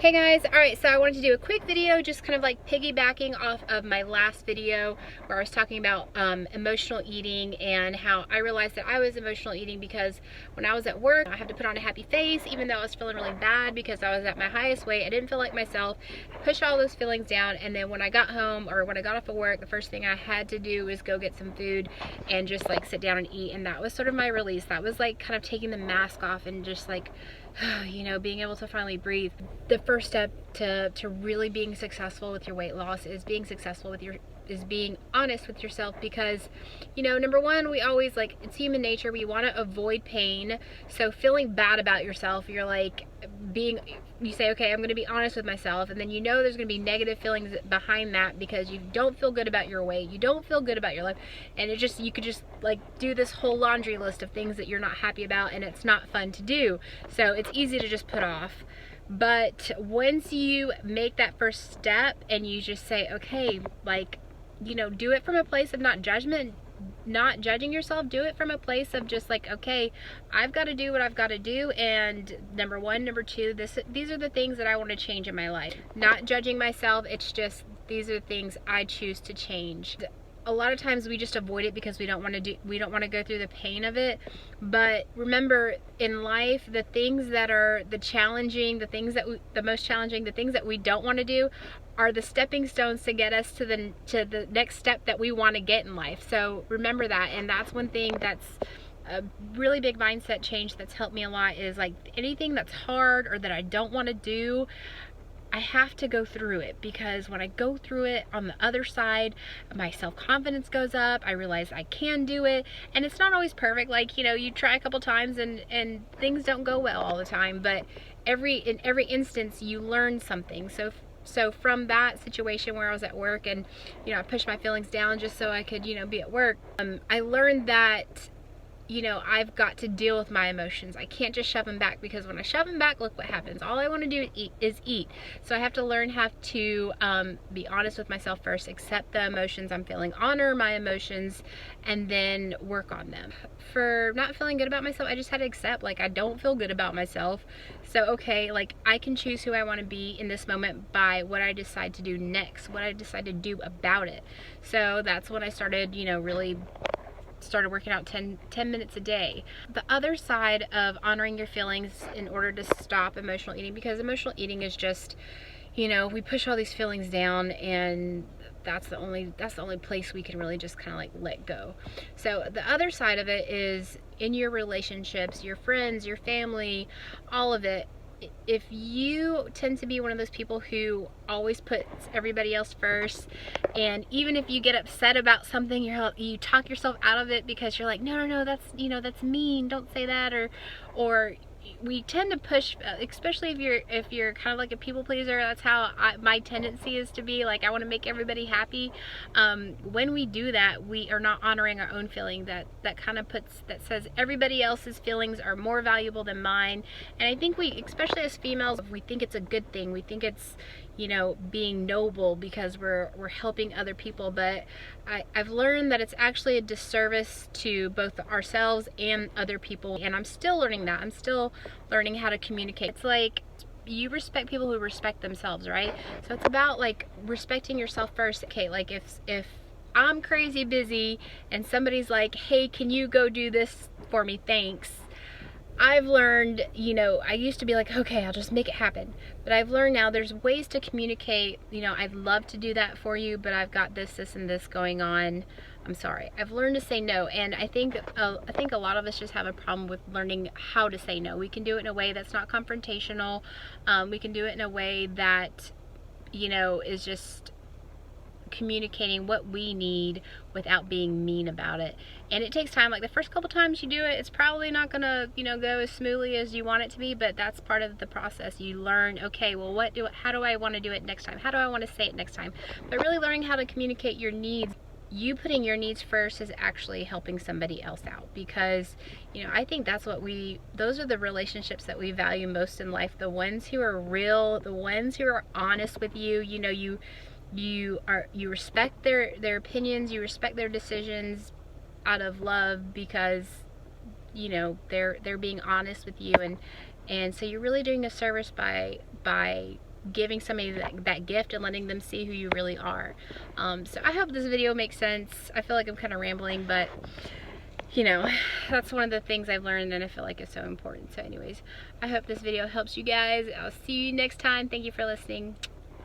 Hey guys, alright, so I wanted to do a quick video just kind of like piggybacking off of my last video where I was talking about emotional eating and how I realized that I was emotional eating because when I was at work, I had to put on a happy face even though I was feeling really bad because I was at my highest weight. I didn't feel like myself, pushed all those feelings down, and then when I got home or when I got off of work, the first thing I had to do was go get some food and just like sit down and eat, and that was sort of my release. That was like kind of taking the mask off and just like you know, being able to finally breathe. The first step to really being successful with your weight loss is being successful with being honest with yourself, because you know, number one, we always, like, it's human nature, we want to avoid pain. So feeling bad about yourself, you're like you say, okay, I'm going to be honest with myself, and then you know there's going to be negative feelings behind that because you don't feel good about your weight, you don't feel good about your life, and you could just like do this whole laundry list of things that you're not happy about, and it's not fun to do. So it's easy to just put off. But once you make that first step and you just say, okay, like, you know, do it from a place of not judgment, not judging yourself. Do it from a place of just like, okay, I've got to do what I've got to do, and number one, number two, these are the things that I want to change in my life. Not judging myself, it's just these are the things I choose to change. A lot of times we just avoid it because we don't want to go through the pain of it. But remember, in life, the things that are the most challenging, the things that we don't want to do are the stepping stones to get us to the next step that we want to get in life. So remember that. And that's one thing that's a really big mindset change that's helped me a lot, is like anything that's hard or that I don't want to do, I have to go through it, because when I go through it on the other side, my self-confidence goes up. I realize I can do it, and it's not always perfect. Like, you know, you try a couple times and things don't go well all the time, but in every instance you learn something. So from that situation where I was at work and, you know, I pushed my feelings down just so I could, you know, be at work, I learned that, you know, I've got to deal with my emotions. I can't just shove them back, because when I shove them back, look what happens. All I want to do is eat. So I have to learn how to be honest with myself first, accept the emotions I'm feeling, honor my emotions, and then work on them. For not feeling good about myself, I just had to accept, like, I don't feel good about myself. So, okay, like, I can choose who I want to be in this moment by what I decide to do next, what I decide to do about it. So that's when I started, you know, really started working out 10 minutes a day. The other side of honoring your feelings in order to stop emotional eating, because emotional eating is just, you know, we push all these feelings down, and that's the only place we can really just kind of like let go. So the other side of it is in your relationships, your friends, your family, all of it. If you tend to be one of those people who always puts everybody else first, and even if you get upset about something, you talk yourself out of it because you're like, no, that's, you know, that's mean, don't say that, or we tend to push, especially if you're kind of like a people pleaser. That's how my tendency is to be. Like, I want to make everybody happy. When we do that, we are not honoring our own feeling. That kind of that says everybody else's feelings are more valuable than mine. And I think we, especially as females, we think it's a good thing. We think it's, you know, being noble because we're helping other people. But I've learned that it's actually a disservice to both ourselves and other people, and I'm still learning that. I'm still learning how to communicate. It's like, you respect people who respect themselves, right? So it's about like respecting yourself first. Okay, like if I'm crazy busy and somebody's like, hey, can you go do this for me, thanks, I've learned, you know, I used to be like, okay, I'll just make it happen. But I've learned now there's ways to communicate, you know, I'd love to do that for you, but I've got this, and this going on. I'm sorry. I've learned to say no, and I think a lot of us just have a problem with learning how to say no. We can do it in a way that's not confrontational. We can do it in a way that, you know, is just communicating what we need without being mean about it. And it takes time. Like, the first couple times you do it, it's probably not gonna, you know, go as smoothly as you want it to be, but that's part of the process. You learn, okay, well, how do I want to do it next time? How do I want to say it next time? But really learning how to communicate your needs. You putting your needs first is actually helping somebody else out, because, you know, I think those are the relationships that we value most in life. The ones who are real, the ones who are honest with you. You know, you respect their opinions, you respect their decisions out of love, because, you know, they're being honest with you, and so you're really doing a service by giving somebody that gift and letting them see who you really are. So I hope this video makes sense. I feel like I'm kind of rambling, but you know, that's one of the things I've learned and I feel like it's so important. So anyways, I hope this video helps you guys. I'll see you next time. Thank you for listening.